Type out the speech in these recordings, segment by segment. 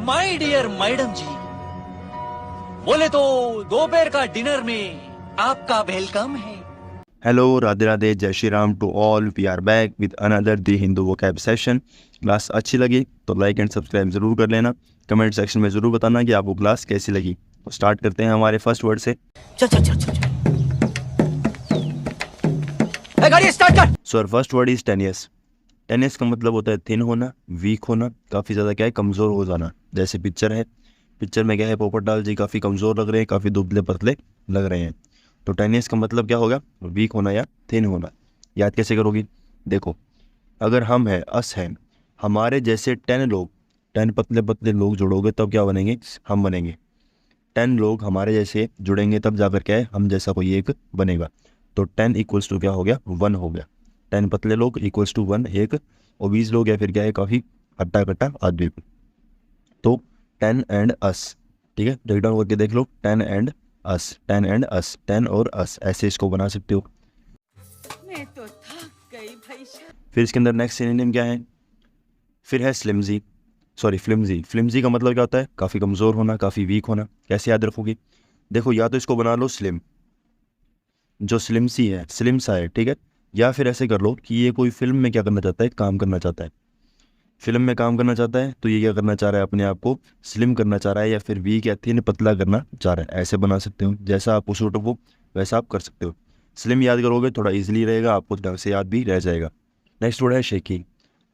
My dear madam जी, बोले तो दोपहर का डिनर में आपका वेलकम है। हेलो, राधे राधे, जय Shri Ram to all. We are back with another the Hindu vocab session. Class अच्छी लगी तो लाइक एंड सब्सक्राइब ज़रूर कर लेना। कमेंट सेक्शन में ज़रूर बताना कि आपको क्लास कैसी लगी। तो स्टार्ट करते हैं हमारे फर्स्ट वर्ड से। चल चल चल चल गाड़ी स्टार्ट कर। So our first word is tenuous. Tenuous का मतलब होता है थिन होना, वीक होना, काफ़ी ज़्यादा क्या है, कमज़ोर हो जाना। जैसे पिक्चर है, पिक्चर में क्या है, पोपटलाल जी काफ़ी कमज़ोर लग रहे हैं, काफ़ी दुबले पतले लग रहे हैं। तो टेनियस का मतलब क्या होगा, वीक होना या थिन होना। याद कैसे करोगी? देखो, अगर हम हैं, अस हैं, हमारे जैसे 10 लोग, 10 पतले पतले लोग जुड़ोगे तब क्या बनेंगे, हम बनेंगे। 10 लोग हमारे जैसे जुड़ेंगे तब जाकर क्या है, हम जैसा कोई एक बनेगा। तो 10 इक्वल्स टू क्या हो गया, 1 हो गया। 10 पतले लोग इक्वल्स टू 1 एक ओबीज लोग, या फिर क्या है, काफ़ी हट्टा कट्टा आदमी। तो 10 एंड अस, ठीक है, ब्रेक डाउन करके देख लो। 10 एंड अस, 10 एंड अस, 10 और अस, ऐसे इसको बना सकते हो। मैं तो थक गई भाई साहब। फिर इसके अंदर नेक्स्ट सिनोनिम क्या है, फिर है स्लिमजी, सॉरी फ्लिमजी। फ्लिमजी का मतलब क्या होता है, काफ़ी कमज़ोर होना, काफ़ी वीक होना। कैसे याद रखोगी? देखो, या तो इसको बना लो स्लिम, जो स्लिम सी है, स्लिम सा है, ठीक है। या फिर ऐसे कर लो कि ये कोई फिल्म में क्या करना चाहता है, काम करना चाहता है। फिल्म में काम करना चाहता है तो ये क्या करना चाह रहा है, अपने आप को स्लिम करना चाह रहा है, या फिर वीक या थिन पतला करना चाह रहा है। ऐसे बना सकते हो, जैसा आपको सूट हो वैसा आप कर सकते हो। स्लिम याद करोगे थोड़ा इजीली रहेगा, आपको ढंग से याद भी रह जाएगा। नेक्स्ट वर्ड है शेकी।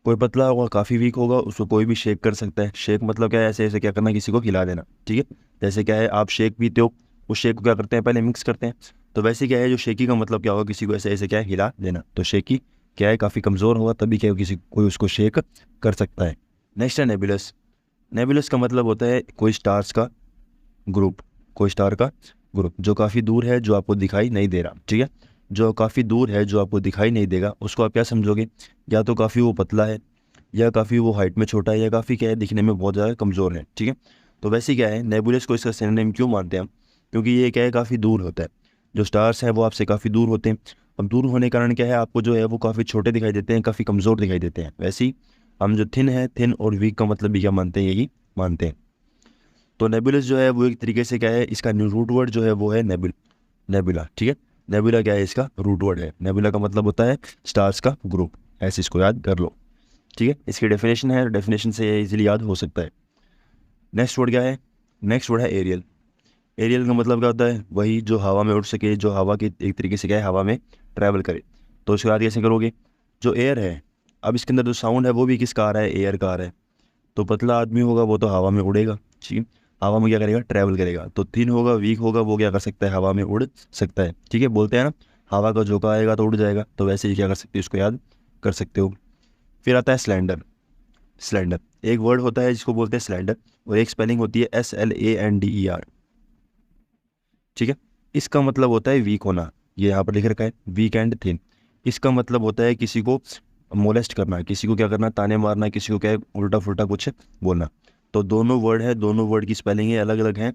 कोई पतला होगा, काफ़ी वीक होगा, उसको कोई भी शेक कर सकता है। शेक मतलब क्या है, ऐसे ऐसे क्या करना, किसी को हिला देना, ठीक है। जैसे क्या है, आप शेक पीते हो, उस शेक को क्या करते हैं, पहले मिक्स करते हैं। तो वैसे क्या है, जो शेकी का मतलब क्या होगा, किसी को ऐसे ऐसे क्या है, हिला देना। तो शेकी क्या है, काफ़ी कमज़ोर होगा तभी क्या है, किसी कोई उसको शेक कर सकता है। नेक्स्ट है नेबुलस। नेबुलस का मतलब होता है कोई स्टार्स का ग्रुप, कोई स्टार का ग्रुप जो काफ़ी दूर है, जो आपको दिखाई नहीं दे रहा, ठीक है। जो काफ़ी दूर है, जो आपको दिखाई नहीं देगा, उसको आप क्या समझोगे, या तो काफ़ी वो पतला है, या काफ़ी वो हाइट में छोटा है, या काफ़ी क्या है, दिखने में बहुत ज़्यादा कमज़ोर है, ठीक है। तो वैसे क्या है, नेबुलस को इसका सिनोनिम क्यों मानते हैं हम, क्योंकि ये क्या है, काफ़ी दूर होता है। जो स्टार्स हैं वो आपसे काफ़ी दूर होते हैं। अब दूर होने के कारण क्या है, आपको जो है वो काफ़ी छोटे दिखाई देते हैं, काफ़ी कमज़ोर दिखाई देते हैं। वैसे ही हम जो थिन है, थिन और वीक का मतलब भी क्या मानते हैं, यही मानते हैं। तो नेबुलस जो है वो एक तरीके से क्या है, इसका रूट वर्ड जो है वो है नेबुला, ठीक है। नेबुला क्या है, इसका रूट वर्ड है। नेबुला का मतलब होता है स्टार्स का ग्रुप, ऐसे इसको याद कर लो, ठीक है। इसकी डेफिनेशन है, डेफिनेशन से इजीली याद हो सकता है। नेक्स्ट वर्ड क्या है, नेक्स्ट वर्ड है एरियल। एरियल का मतलब क्या होता है, वही जो हवा में उड़ सके, जो हवा की एक तरीके से क्या है, हवा में ट्रैवल करे। तो इसको याद कैसे करोगे, जो एयर है, अब इसके अंदर जो साउंड है वो भी किसका आ रहा है, एयर का आ रहा है। तो पतला आदमी होगा वो तो हवा में उड़ेगा, ठीक है, हवा में क्या करेगा, ट्रैवल करेगा। तो थिन होगा, वीक होगा, वो क्या कर सकता है, हवा में उड़ सकता है, ठीक है। बोलते हैं ना, हवा का झोंका आएगा तो उड़ जाएगा, तो वैसे ही क्या कर सकते हो, इसको याद कर सकते हो। फिर आता है स्लैंडर। स्लैंडर एक वर्ड होता है जिसको बोलते हैं स्लैंडर, और एक स्पेलिंग होती है SLANDER, ठीक है। इसका मतलब होता है वीक होना, ये यहाँ पर लिख रखा है, वीक एंड थिन। इसका मतलब होता है किसी को मोलेस्ट करना, किसी को क्या करना, ताने मारना, किसी को क्या है, उल्टा फुल्टा कुछ बोलना। तो दोनों वर्ड है, दोनों वर्ड की स्पेलिंग है अलग अलग है,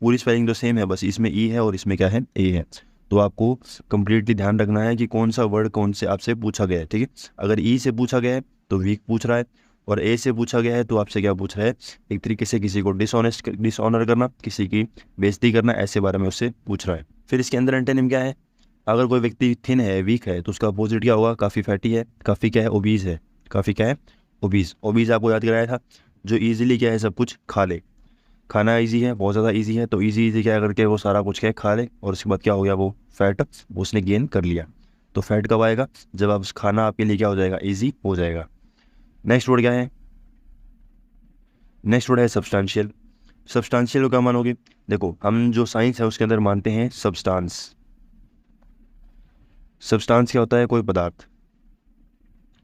पूरी स्पेलिंग तो सेम है, बस इसमें ई है और इसमें क्या है, ए है। तो आपको कंप्लीटली ध्यान रखना है कि कौन सा वर्ड कौन से आपसे पूछा गया है, ठीक है। अगर ई से पूछा गया है तो वीक पूछ रहा है, और ए से पूछा गया है तो आपसे क्या पूछ रहा है, एक तरीके से किसी को डिसऑनर करना, किसी की बेइज्जती करना, ऐसे बारे में उससे पूछ रहा है। फिर इसके अंदर एंटोनिम क्या है, अगर कोई व्यक्ति थिन है, वीक है, तो उसका अपोजिट क्या होगा, काफ़ी फैटी है, काफ़ी क्या है, ओबीज है, काफ़ी क्या है, ओबीज। ओबीज आपको याद कराया था, जो ईजिली क्या है, सब कुछ खा ले। खाना इजी है, बहुत ज़्यादा इजी है, तो इजी क्या करके वो सारा कुछ क्या है, खा ले, और उसके बाद क्या हो गया, वो फैट उसने गेन कर लिया। तो फैट कब आएगा, जब आप खाना आपके लिए क्या हो जाएगा, ईजी हो जाएगा। नेक्स्ट वर्ड क्या है, नेक्स्ट वर्ड है सब्सटेंशियल। सब्सटेंशियल को क्या मानोगे, देखो हम जो साइंस है उसके अंदर मानते हैं सब्सटेंस। सब्सटेंस क्या होता है, कोई पदार्थ,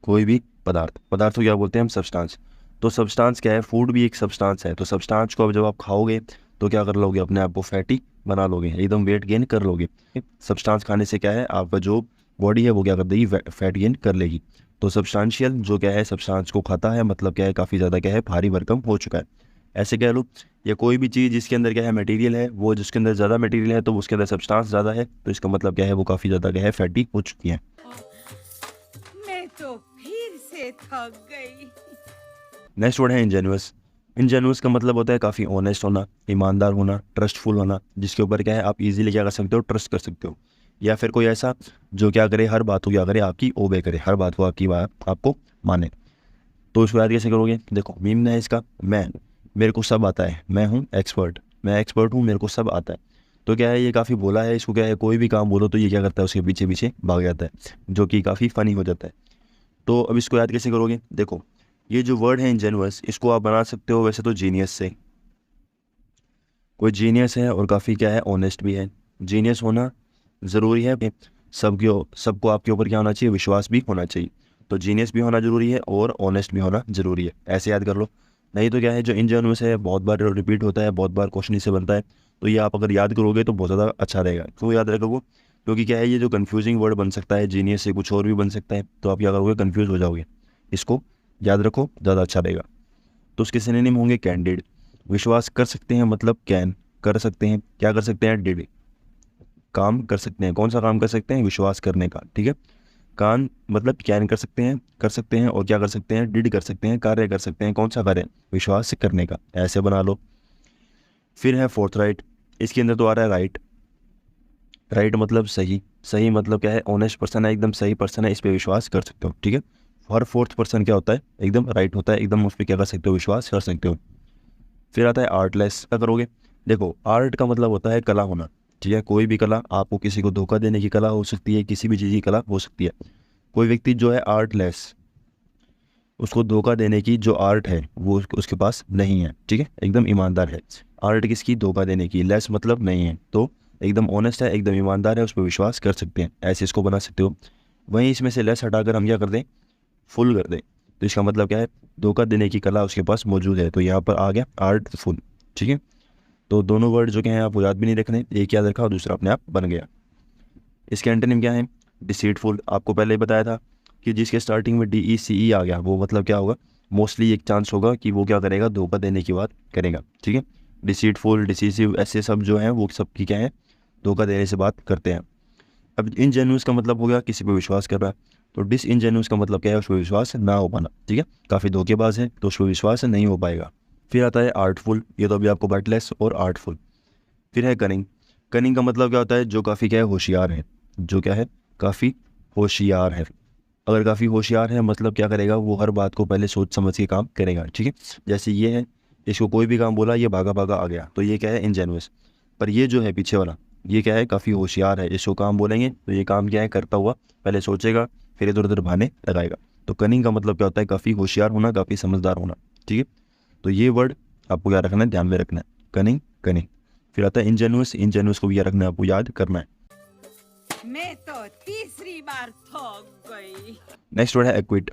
कोई भी पदार्थ, पदार्थ को क्या बोलते हैं हम, सब्सटेंस। तो सब्सटेंस क्या है, फूड भी एक सब्सटेंस है। तो सब्सटेंस को अब जब आप खाओगे तो क्या कर लोगे, अपने आप को फैटी बना लोगे, एकदम वेट गेन कर लोगे। सब्सटेंस खाने से क्या है, आपका जो बॉडी है वो क्या कर देगी, फैट गेन कर लेगी। तो सब्सटेंशियल जो क्या है, सब्सटेंस को खाता है, मतलब क्या है, काफ़ी ज़्यादा क्या है, भारी भरकम हो चुका है, ऐसे कह लो। या कोई भी चीज़ जिसके अंदर क्या है, मटेरियल है, वो जिसके अंदर ज़्यादा मटेरियल है तो उसके अंदर सब्सटेंस ज़्यादा है, तो इसका मतलब क्या है, वो काफ़ी ज़्यादा क्या है, फैटी हो चुकी है। मैं तो फिर से थक गई। नेक्स्ट वर्ड है इंजेनुअस। इनजेन्युइस का मतलब होता है काफ़ी ऑनेस्ट होना, ईमानदार होना, ट्रस्टफुल होना, जिसके ऊपर क्या है आप इजीली क्या कर सकते हो, ट्रस्ट कर सकते हो। या फिर कोई ऐसा जो क्या करे, हर बात को क्या करे, आपकी ओबे करे, हर बात को आपकी बात आपको माने। तो इसको याद कैसे करोगे? देखो मीम है इसका, मेरे को सब आता है, मैं हूँ एक्सपर्ट, मैं एक्सपर्ट हूँ, मेरे को सब आता है। तो क्या है ये काफ़ी बोला है, इसको क्या है कोई भी काम बोलो तो ये क्या करता है उसके पीछे पीछे भाग जाता है, जो कि काफ़ी फ़नी हो जाता है। तो अब इसको याद कैसे करोगे? देखो ये जो वर्ड है इंजेनुअस, इसको आप बना सकते हो वैसे तो जीनियस से। कोई जीनियस है और काफ़ी क्या है ऑनेस्ट भी है। जीनियस होना ज़रूरी है, सबको आपके ऊपर क्या होना चाहिए, विश्वास भी होना चाहिए। तो जीनियस भी होना ज़रूरी है और ऑनेस्ट भी होना ज़रूरी है, ऐसे याद कर लो। नहीं तो क्या है जो इंजेनुअस है बहुत बार रिपीट होता है, बहुत बार क्वेश्चन इससे बनता है, तो ये आप अगर याद करोगे तो बहुत ज़्यादा अच्छा रहेगा। क्यों याद रखोगे? क्योंकि क्या है ये जो कन्फ्यूजिंग वर्ड बन सकता है, जीनियस से कुछ और भी बन सकता है, तो आप क्या करोगे, कन्फ्यूज़ हो जाओगे। इसको याद रखो, ज़्यादा अच्छा रहेगा। तो उसके सिनोनिम होंगे कैंडिड, विश्वास कर सकते हैं मतलब कैन, कर सकते हैं, क्या कर सकते हैं, डिड, काम कर सकते हैं, कौन सा काम कर सकते हैं, विश्वास करने का, ठीक है। कान मतलब कैन कर सकते हैं और क्या कर सकते हैं, डिड कर सकते हैं, कार्य कर सकते हैं, कौन सा कार्य, विश्वास करने का, ऐसे बना लो। फिर है फोर्थ राइट, इसके अंदर तो आ रहा है राइट, राइट मतलब सही, सही मतलब क्या है, ऑनेस्ट पर्सन है, एकदम सही पर्सन है, इस पर विश्वास कर सकते हो, ठीक है। हर फोर्थ पर्सन क्या होता है, एकदम राइट होता है, एकदम उस पर क्या कर सकते हो, विश्वास कर सकते हो। फिर आता है आर्टलेस, क्या करोगे? देखो आर्ट का मतलब होता है कला होना, ठीक है। कोई भी कला, आपको किसी को धोखा देने की कला हो सकती है, किसी भी चीज़ की कला हो सकती है। कोई व्यक्ति जो है आर्टलेस, उसको धोखा देने की जो आर्ट है वो उसके पास नहीं है, ठीक है, एकदम ईमानदार है। आर्ट किसकी, धोखा देने की, लेस मतलब नहीं है, तो एकदम ऑनेस्ट है, एकदम ईमानदार है, उस पर विश्वास कर सकते हैं, ऐसे इसको बना सकते हो। वहीं इसमें से लेस हटाकर हम क्या कर दें, फुल कर दें, तो इसका मतलब क्या है, धोखा देने की कला उसके पास मौजूद है, तो यहाँ पर आ गया आर्टफुल, ठीक है। तो दोनों वर्ड जो क्या हैं आपको याद भी नहीं रखने, एक याद रखा और दूसरा अपने आप बन गया। इसके एंटोनिम क्या है, डिसीटफुल, आपको पहले ही बताया था कि जिसके स्टार्टिंग में DECE आ गया वो मतलब क्या होगा, मोस्टली एक चांस होगा कि वो क्या करेगा, धोखा देने की बात करेगा, ठीक है। डिसीटफुल, डिसीसिव, ऐसे सब जो हैं वो सब की क्या है, धोखा देने से बात करते हैं। अब इनजेन्युइस का मतलब हो गया किसी पे विश्वास कर रहा है, तो डिसइनजेन्युइस का मतलब क्या है, उस पर विश्वास ना हो पाना, ठीक है, काफ़ी धोखेबाज है तो उस पर विश्वास नहीं हो पाएगा। फिर आता है आर्टफुल, ये तो अभी आपको बटलेस और आर्टफुल। फिर है कनिंग, कनिंग का मतलब क्या होता है, जो काफ़ी क्या है, होशियार है, जो क्या है, काफ़ी होशियार है। अगर काफ़ी होशियार है मतलब क्या करेगा, वो हर बात को पहले सोच समझ के काम करेगा, ठीक है। जैसे ये है, इसको कोई भी काम बोला ये भागा भागा आ गया, तो ये क्या है, इनजेन्युइस। पर ये जो है पीछे वाला, ये क्या है, काफ़ी होशियार है, इसको काम बोलेंगे तो ये काम क्या है करता हुआ पहले सोचेगा, फिर इधर उधर बहाने लगाएगा। तो कनिंग का मतलब क्या होता है, काफ़ी होशियार होना, काफ़ी समझदार होना, ठीक है। तो ये वर्ड आपको क्या रखना है, ध्यान में रखना है, कनिंग, कनिंग। फिर आता है इंजेनुअस, इंजेनुअस को भी याद रखना है, आपको याद करना है। मैं तो तीसरी बार थक गई। नेक्स्ट वर्ड है एक्विट।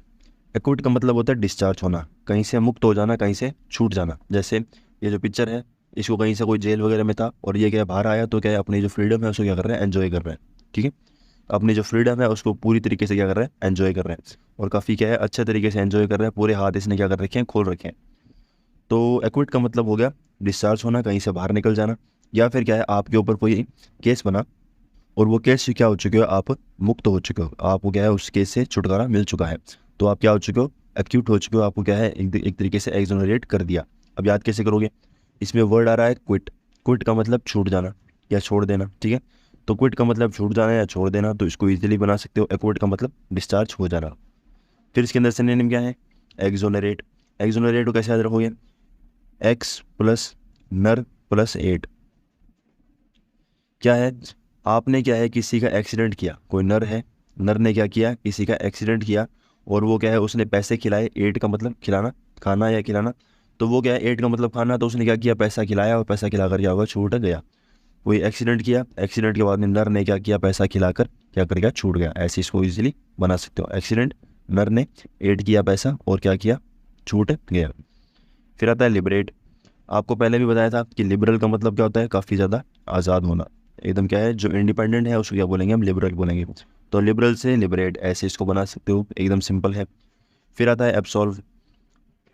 एक्विट का मतलब होता है डिस्चार्ज होना, कहीं से मुक्त हो जाना, कहीं से छूट जाना। जैसे ये जो पिक्चर है, इसको कहीं से कोई जेल वगैरह में था और ये क्या बाहर आया, तो क्या है अपनी जो फ्रीडम है उसको क्या कर रहा है, एंजॉय कर रहा है, ठीक है। अपनी जो फ्रीडम है उसको पूरी तरीके से क्या कर रहा है, एंजॉय कर रहा है, और काफ़ी क्या है अच्छे तरीके से एंजॉय कर रहा है, पूरे हाथ इसने क्या कर रखे हैं, खोल रखे हैं। तो एक्विट का मतलब हो गया डिस्चार्ज होना, कहीं से बाहर निकल जाना। या फिर क्या है, आपके ऊपर कोई केस बना और वो केस से क्या हो चुके हो, आप मुक्त हो चुके हो, आपको क्या है उस केस से छुटकारा मिल चुका है, तो आप क्या हो चुके हो, एक्यूट हो चुके हो, आपको क्या है एक तरीके से एक्सोनरेट कर दिया। अब याद कैसे करोगे, इसमें वर्ड आ रहा है क्विट, क्विट का मतलब छूट जाना या छोड़ देना, ठीक है। तो क्विट का मतलब छूट जाना या छोड़ देना, तो इसको इजीली बना सकते हो, एक्विट का मतलब डिस्चार्ज हो जाना। फिर इसके अंदर सिनोनिम क्या है, एक्सोनरेट। एक्सोनरेट को कैसे याद रखोगे, एक्स प्लस नर प्लस एट। क्या है, आपने क्या है किसी का एक्सीडेंट किया, कोई नर है, नर ने क्या किया, किसी का एक्सीडेंट किया, और वो क्या है उसने पैसे खिलाए, एट का मतलब खिलाना, खाना या खिलाना, तो वो क्या है एट का मतलब खाना, तो उसने क्या किया, पैसा खिलाया, और पैसा खिलाकर क्या होगा, छूट गया। कोई एक्सीडेंट किया, एक्सीडेंट के बाद में नर ने क्या किया, पैसा खिलाकर क्या कर गया, छूट गया। ऐसे इसको इजीली बना सकते हो, एक्सीडेंट, नर ने एट किया पैसा और क्या किया, छूट गया। फिर आता है लिबरेट। आपको पहले भी बताया था कि लिबरल का मतलब क्या होता है, काफ़ी ज़्यादा आज़ाद होना, एकदम क्या है जो इंडिपेंडेंट है उसको क्या बोलेंगे, हम लिबरल बोलेंगे। तो लिबरल से लिबरेट, ऐसे इसको बना सकते हो, एकदम सिंपल है। फिर आता है एब्सॉल्व।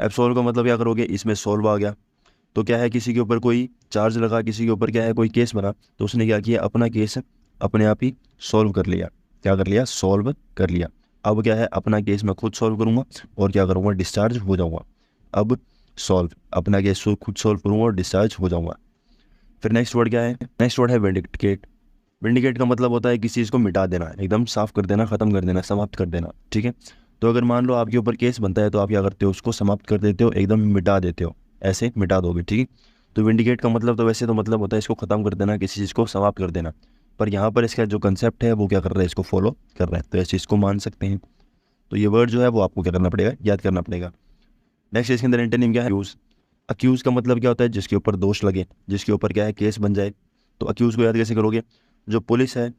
एब्सॉल्व का मतलब क्या करोगे, इसमें सॉल्व आ गया, तो क्या है किसी के ऊपर कोई चार्ज लगा, किसी के ऊपर क्या है कोई केस बना, तो उसने क्या किया, अपना केस अपने आप ही सॉल्व कर लिया, क्या कर लिया, सॉल्व कर लिया। अब क्या है अपना केस मैं खुद सॉल्व करूँगा और क्या करूँगा, डिस्चार्ज हो जाऊँगा। अब सॉल्व, अपना केस खुद सॉल्व करूँगा और डिस्चार्ज हो जाऊँगा। फिर नेक्स्ट वर्ड क्या है? नेक्स्ट वर्ड है विंडिकेट। विंडिकेट का मतलब होता है किसी चीज़ को मिटा देना, एकदम साफ कर देना, ख़त्म कर देना, समाप्त कर देना, ठीक है। तो अगर मान लो आपके ऊपर केस बनता है तो आप क्या करते हो, उसको समाप्त कर देते हो, एकदम मिटा देते हो, ऐसे मिटा दोगे, ठीक है। तो विंडिकेट का मतलब तो वैसे तो मतलब होता है इसको ख़त्म कर देना, किसी चीज़ को समाप्त कर देना, पर यहाँ पर इसका जो कंसेप्ट है वो क्या कर रहा है, इसको फॉलो कर रहा है, तो इस चीज़ को मान सकते हैं। तो ये वर्ड जो है वो आपको क्या करना पड़ेगा, याद करना पड़ेगा। नेक्स्ट इसके अंदर एंटोनिम क्या है? अक्यूज। अक्यूज का मतलब क्या होता है? जिसके ऊपर दोष लगे, जिसके ऊपर क्या है, केस बन जाए। तो अक्यूज को याद कैसे करोगे? जो पुलिस है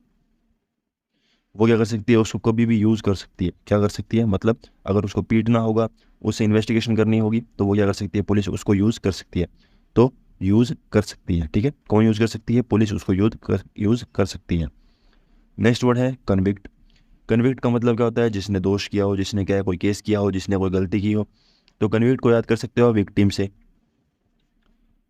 वो क्या कर सकती है, उसको कभी भी यूज़ कर सकती है। क्या कर सकती है मतलब अगर उसको पीटना होगा, उससे इन्वेस्टिगेशन करनी होगी, तो वो क्या कर सकती है, पुलिस उसको यूज़ कर सकती है। तो यूज़ कर सकती है, ठीक है। कौन यूज़ कर सकती है? पुलिस उसको यूज़ कर सकती है। नेक्स्ट वर्ड है कन्विक्ट। कन्विक्ट का मतलब क्या होता है? जिसने दोष किया हो, जिसने क्या है, कोई केस किया हो, जिसने कोई गलती की हो। तो कन्विक्ट को याद कर सकते हो विक्टिम से,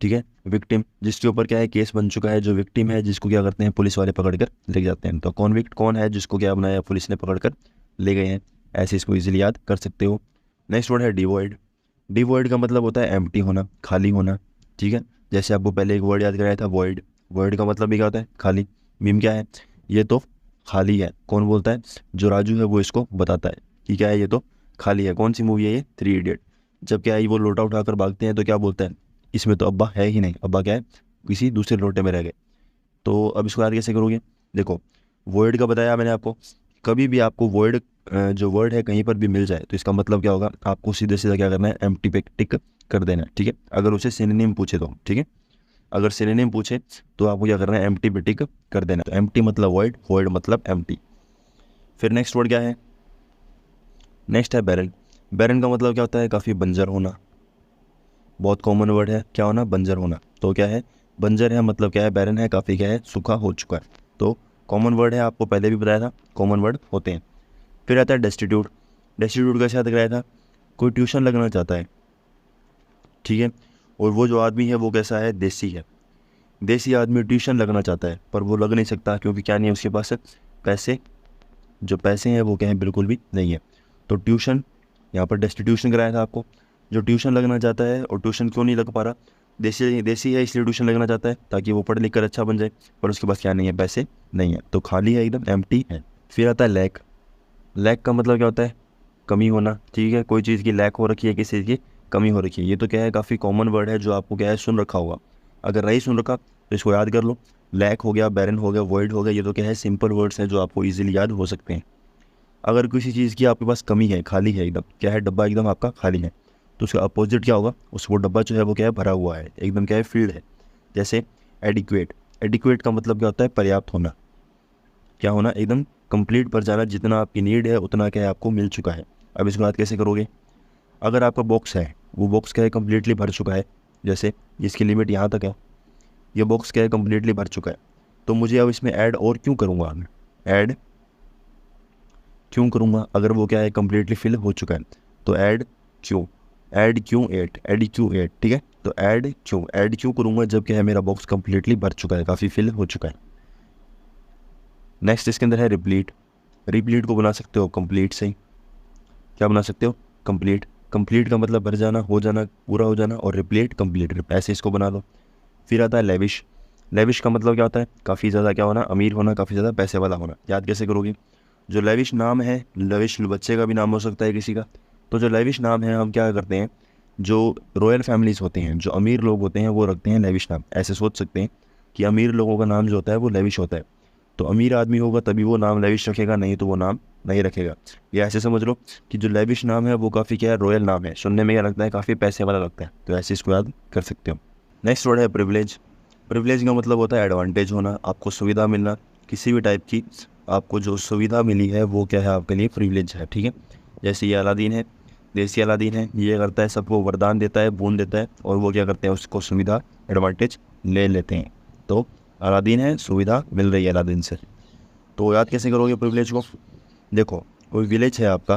ठीक है। विक्टिम जिसके ऊपर क्या है, केस बन चुका है, जो विक्टिम है जिसको क्या करते हैं, पुलिस वाले पकड़ कर ले जाते हैं। तो कॉन्विक्ट कौन है? जिसको क्या बनाया, पुलिस ने पकड़ कर ले गए हैं। ऐसे इसको इजीली याद कर सकते हो। नेक्स्ट वर्ड है डिवॉइड। डिवॉइड का मतलब होता है एम्प्टी होना, खाली होना, ठीक है। जैसे आपको पहले एक वर्ड याद कराया था वॉइड। वॉइड का मतलब भी क्या होता है? खाली। मीम क्या है? ये तो खाली है। कौन बोलता है? जो राजू है वो इसको बताता है कि क्या है, ये तो खाली है। कौन सी मूवी है ये? 3 इडियट। जब क्या है वो लोटा उठाकर भागते हैं तो क्या बोलता है, इसमें तो अब्बा है ही नहीं, अब्बा क्या है, किसी दूसरे लोटे में रह गए। तो अब इसको याद कैसे करोगे? देखो वर्ड का बताया मैंने आपको, कभी भी आपको वर्ड जो वर्ड है कहीं पर भी मिल जाए तो इसका मतलब क्या होगा, आपको सीधे सीधा क्या करना है, एम्प्टी पे टिक कर देना है, ठीक है। अगर उसे सिनोनिम पूछे तो, ठीक है, अगर सिनोनिम पूछे तो आपको क्या करना है, एम्प्टी पे टिक कर देना। तो एम्प्टी मतलब वर्ड, वर्ड मतलब एम्प्टी। फिर नेक्स्ट वर्ड क्या है? नेक्स्ट है बैरन। बैरन का मतलब क्या होता है? काफ़ी बंजर होना। बहुत कॉमन वर्ड है, क्या होना? बंजर होना। तो क्या है, बंजर है मतलब क्या है, बैरन है, काफ़ी क्या है, सूखा हो चुका है। तो कॉमन वर्ड है, आपको पहले भी बताया था कॉमन वर्ड होते हैं। फिर आता है डेस्टिट्यूट। डेस्टिट्यूट कैसे याद कराया था? कोई ट्यूशन लगना चाहता है, ठीक है, और वो जो आदमी है वो कैसा है, देसी है। देसी आदमी ट्यूशन लगना चाहता है पर वो लग नहीं सकता, क्योंकि क्या नहीं है उसके पास, पैसे। जो पैसे हैं वो क्या है, बिल्कुल भी नहीं है। तो ट्यूशन, यहाँ पर डेस्टिट्यूशन कराया था आपको। जो ट्यूशन लगना चाहता है और ट्यूशन क्यों नहीं लग पा रहा, देसी देसी है इसलिए ट्यूशन लगना चाहता है ताकि वो पढ़ लिख कर अच्छा बन जाए, पर उसके पास क्या नहीं है, पैसे नहीं है। तो खाली है, एकदम एम्प्टी है। फिर आता है लैक। लैक का मतलब क्या होता है? कमी होना, ठीक है, कोई चीज़ की लैक हो रखी है, किसी चीज़ की कमी हो रखी है। ये तो क्या है, काफ़ी कॉमन वर्ड है जो आपको क्या है, सुन रखा होगा। अगर नहीं सुन रखा तो इसको याद कर लो। लैक हो गया, बैरन हो गया, वॉइड हो गया, ये तो क्या है, सिंपल वर्ड्स हैं जो आपको ईजिली याद हो सकते हैं। अगर किसी चीज़ की आपके पास कमी है, खाली है, एकदम क्या है, डब्बा एकदम आपका खाली है, तो उसका अपोजिट क्या होगा, उस वो डब्बा जो है वो क्या है, भरा हुआ है, एकदम क्या है, फील्ड है। जैसे एडिक्वेट। एडिक्वेट का मतलब क्या होता है? पर्याप्त होना। क्या होना? एकदम कंप्लीट पर जाना, जितना आपकी नीड है उतना क्या है आपको मिल चुका है। अब इसको याद कैसे करोगे? अगर आपका बॉक्स है, वो बॉक्स क्या है, कम्प्लीटली भर चुका है, जैसे इसकी लिमिट यहाँ तक है, ये बॉक्स क्या है, कम्प्लीटली भर चुका है, तो मुझे अब इसमें ऐड और क्यों करूँगा, ऐड क्यों करूँगा अगर वो क्या है, कम्प्लीटली फिल हो चुका है। तो ऐड क्यों, ऐड क्यों 8, ऐड क्यों 8, ठीक है। तो ऐड क्यों करूँगा जब क्या है, मेरा बॉक्स कम्प्लीटली भर चुका है, काफ़ी फिल हो चुका है। नेक्स्ट इसके अंदर है रिप्लीट। रिप्लीट को बना सकते हो कंप्लीट से। क्या बना सकते हो? कंप्लीट। कंप्लीट का मतलब भर जाना, हो जाना, पूरा हो जाना, और रिप्लीट कंप्लीट, ऐसे इसको बना लो। फिर आता है लेविश। लेविश का मतलब क्या होता है? काफ़ी ज़्यादा क्या होना, अमीर होना, काफ़ी ज़्यादा पैसे वाला होना। याद कैसे करोगे? जो लेविश नाम है, लेविश बच्चे का भी नाम हो सकता है किसी का, तो जो लेविश नाम है हम क्या करते हैं, जो रॉयल फैमिलीज़ होते हैं, जो अमीर लोग होते हैं वो रखते हैं लेविश नाम। ऐसे सोच सकते हैं कि अमीर लोगों का नाम जो होता है वो लेविश होता है, तो अमीर आदमी होगा तभी वो नाम लेविश रखेगा, नहीं तो वो नाम नहीं रखेगा। या ऐसे समझ लो कि जो लेविश नाम है वो काफ़ी क्या है, रॉयल नाम है, सुनने में क्या लगता है, काफ़ी पैसे वाला लगता है, तो ऐसे इसको याद कर सकते हो। नेक्स्ट वर्ड है प्रिविलेज। प्रिविलेज का मतलब होता है एडवांटेज होना, आपको सुविधा मिलना, किसी भी टाइप की आपको जो सुविधा मिली है वो क्या है, आपके लिए प्रिविलेज है, ठीक है। जैसे ये अलादीन है, देसी अलादीन है, ये करता है सबको वरदान देता है, बूंद देता है, और वो क्या करते हैं, उसको सुविधा, एडवांटेज ले लेते हैं। तो अलादीन है, सुविधा मिल रही है अलादीन से। तो याद कैसे करोगे प्रिविलेज को? देखो कोई विलेज है आपका,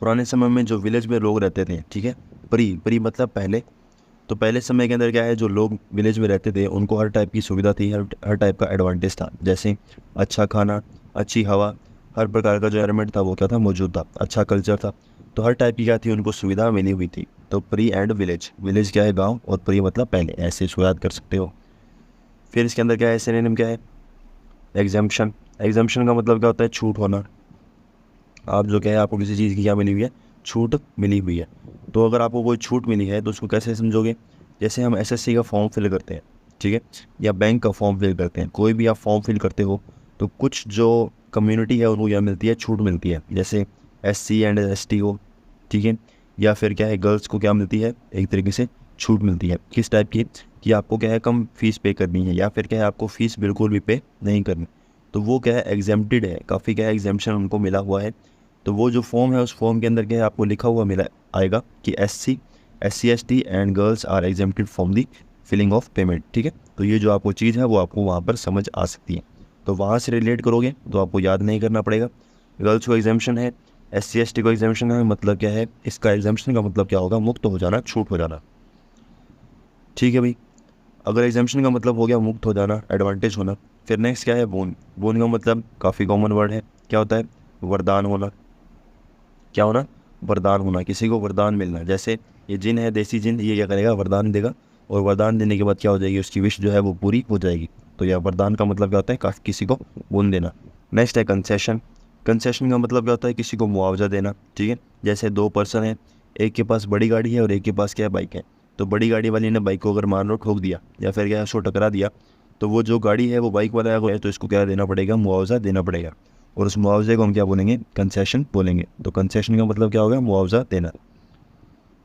पुराने समय में जो विलेज में लोग रहते थे, ठीक है, परी मतलब पहले, तो पहले समय के अंदर क्या है, जो लोग विलेज में रहते थे उनको हर टाइप की सुविधा थी, हर टाइप का एडवांटेज था। जैसे अच्छा खाना, अच्छी हवा, हर प्रकार का जो एनवायरनमेंट था वो क्या था, मौजूद था, अच्छा कल्चर था, तो हर टाइप की क्या थी, उनको सुविधा मिली हुई थी। तो प्री एंड विलेज, विलेज क्या है गांव और प्री मतलब पहले, ऐसे इसको याद कर सकते हो। फिर इसके अंदर क्या है, सिनोनिम क्या है, एग्जाम्पशन। एग्जाम्पशन का मतलब क्या होता है, छूट होना। आप जो क्या है आपको किसी चीज़ की क्या मिली हुई है, छूट मिली हुई है। तो अगर आपको कोई छूट मिली है तो उसको कैसे समझोगे, जैसे हम एसएससी का फॉर्म फिल करते हैं, ठीक है, या बैंक का फॉर्म फिल करते हैं, कोई भी आप फॉर्म फिल करते हो तो कुछ जो कम्युनिटी है उनको क्या मिलती है, छूट मिलती है। जैसे SC एंड ST हो, ठीक है, या फिर क्या है गर्ल्स को क्या मिलती है, एक तरीके से छूट मिलती है। किस टाइप की, कि आपको क्या है कम फीस पे करनी है, या फिर क्या है आपको फ़ीस बिल्कुल भी पे नहीं करनी, तो वो क्या है एग्जेम्प्टेड है, काफ़ी क्या है एग्जेम्पशन उनको मिला हुआ है। तो वो जो फॉर्म है उस फॉर्म के अंदर क्या है आपको लिखा हुआ मिला आएगा कि SC ST and girls are exempted from the filling of payment, ठीक है। तो ये जो आपको चीज़ है वो आपको वहाँ पर समझ आ सकती है, तो वहाँ से रिलेट करोगे तो आपको याद नहीं करना पड़ेगा। गर्ल्स को एग्जाम्पशन है, SC ST को एग्जाम्पशन है, मतलब क्या है, इसका एग्जाम्पशन का मतलब क्या होगा, मुक्त हो जाना, छूट हो जाना, ठीक है भाई। अगर एग्जाम्पशन का मतलब हो गया मुक्त हो जाना, एडवांटेज होना, फिर नेक्स्ट क्या है, बोन। बोन का मतलब काफ़ी कॉमन वर्ड है, क्या होता है, वरदान होना। क्या होना, वरदान होना, किसी को वरदान मिलना। जैसे ये जिन है, देसी जिन, ये क्या करेगा, वरदान देगा, और वरदान देने के बाद क्या हो जाएगी, उसकी विश जो है वो पूरी हो जाएगी। तो यह वरदान का मतलब क्या होता है, काफ़ी किसी को बोन देना। नेक्स्ट है कंसेशन। कंसेशन का मतलब क्या होता है, किसी को मुआवजा देना, ठीक है। जैसे दो पर्सन है, एक के पास बड़ी गाड़ी है और एक के पास क्या है, बाइक है। तो बड़ी गाड़ी वाली ने बाइक को अगर मान लो ठोक दिया या फिर क्या है उसको टकरा दिया, तो वो जो गाड़ी है वो बाइक वाला है, तो इसको क्या देना पड़ेगा, मुआवजा देना पड़ेगा, और उस मुआवजे को हम क्या बोलेंगे, कंसेशन बोलेंगे। तो कंसेशन का मतलब क्या होगा, मुआवजा देना।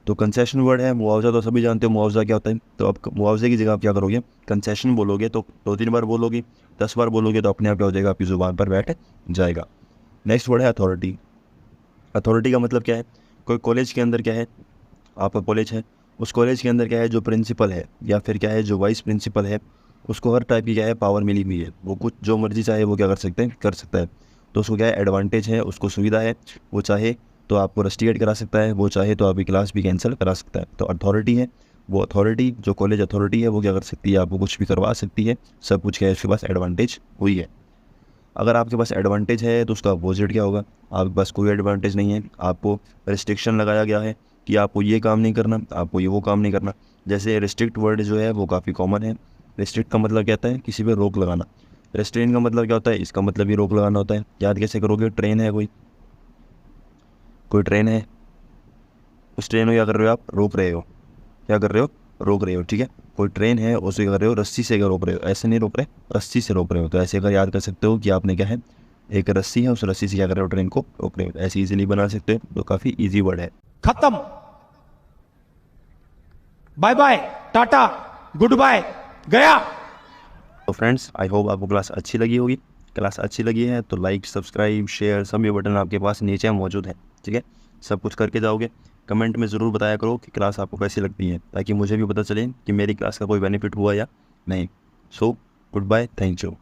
तो कंसेशन वर्ड है, मुआवजा तो सभी जानते हो मुआवजा क्या होता है। तो अब मुआवजे की जगह आप क्या करोगे, कंसेशन बोलोगे, तो 2-3 बार बोलोगे, 10 बार बोलोगे तो अपने आप क्या हो जाएगा, आपकी ज़ुबान पर बैठ जाएगा। नेक्स्ट वर्ड है अथॉरिटी। अथॉरिटी का मतलब क्या है, कोई कॉलेज के अंदर क्या है, आपका कॉलेज है, उस कॉलेज के अंदर क्या है, जो प्रिंसिपल है या फिर क्या है जो वाइस प्रिंसिपल है, उसको हर टाइप की क्या है पावर मिली हुई है, वो कुछ जो मर्जी चाहे वो क्या कर सकते हैं, कर सकता है। तो उसको क्या है, एडवांटेज है, उसको सुविधा है, वो चाहे तो आपको रस्टिकेट करा सकता है, वो चाहे तो आपकी क्लास भी कैंसिल करा सकता है। तो अथॉरिटी है, वो अथॉरिटी जो कॉलेज अथॉरिटी है वो क्या कर सकती है, आपको कुछ भी करवा सकती है, सब कुछ क्या है उसके पास एडवांटेज हुई है। अगर आपके पास एडवांटेज है तो उसका अपोजिट क्या होगा, आपके पास कोई एडवांटेज नहीं है, आपको रिस्ट्रिक्शन लगाया गया है कि आपको ये काम नहीं करना, आपको ये वो काम नहीं करना। जैसे रिस्ट्रिक्ट वर्ड जो है वो काफ़ी कॉमन है। रिस्ट्रिक्ट का मतलब क्या होता है, किसी पे रोक लगाना। रेस्ट्रेन का मतलब क्या होता है, इसका मतलब भी रोक लगाना होता है। याद कैसे करोगे, ट्रेन है, कोई ट्रेन है, उस ट्रेन को क्या कर रहे हो आप, रोक रहे हो, क्या कर रहे हो, रोक रहे हो, ठीक है। कोई ट्रेन है उसे क्या कर रहे हो, रस्सी से क्या रोक रहे हो, ऐसे नहीं रोक रहे, रस्सी से रोक रहे हो। तो ऐसे अगर याद कर सकते हो कि आपने क्या है, एक रस्सी है, उस रस्सी से क्या कर रहे हो, ट्रेन को रोक रहे हो, ऐसे इजीली बना सकते हो। तो काफ़ी इजी वर्ड है। खत्म, bye bye, tata, good bye, गया। तो फ्रेंड्स आई होप आपको क्लास अच्छी लगी होगी। क्लास अच्छी लगी है तो लाइक, सब्सक्राइब, शेयर सभी बटन आपके पास नीचे मौजूद है, ठीक है। सब कुछ करके जाओगे। कमेंट में ज़रूर बताया करो कि क्लास आपको कैसी लगती है, ताकि मुझे भी पता चले कि मेरी क्लास का कोई बेनिफिट हुआ या नहीं। So good bye, thank you.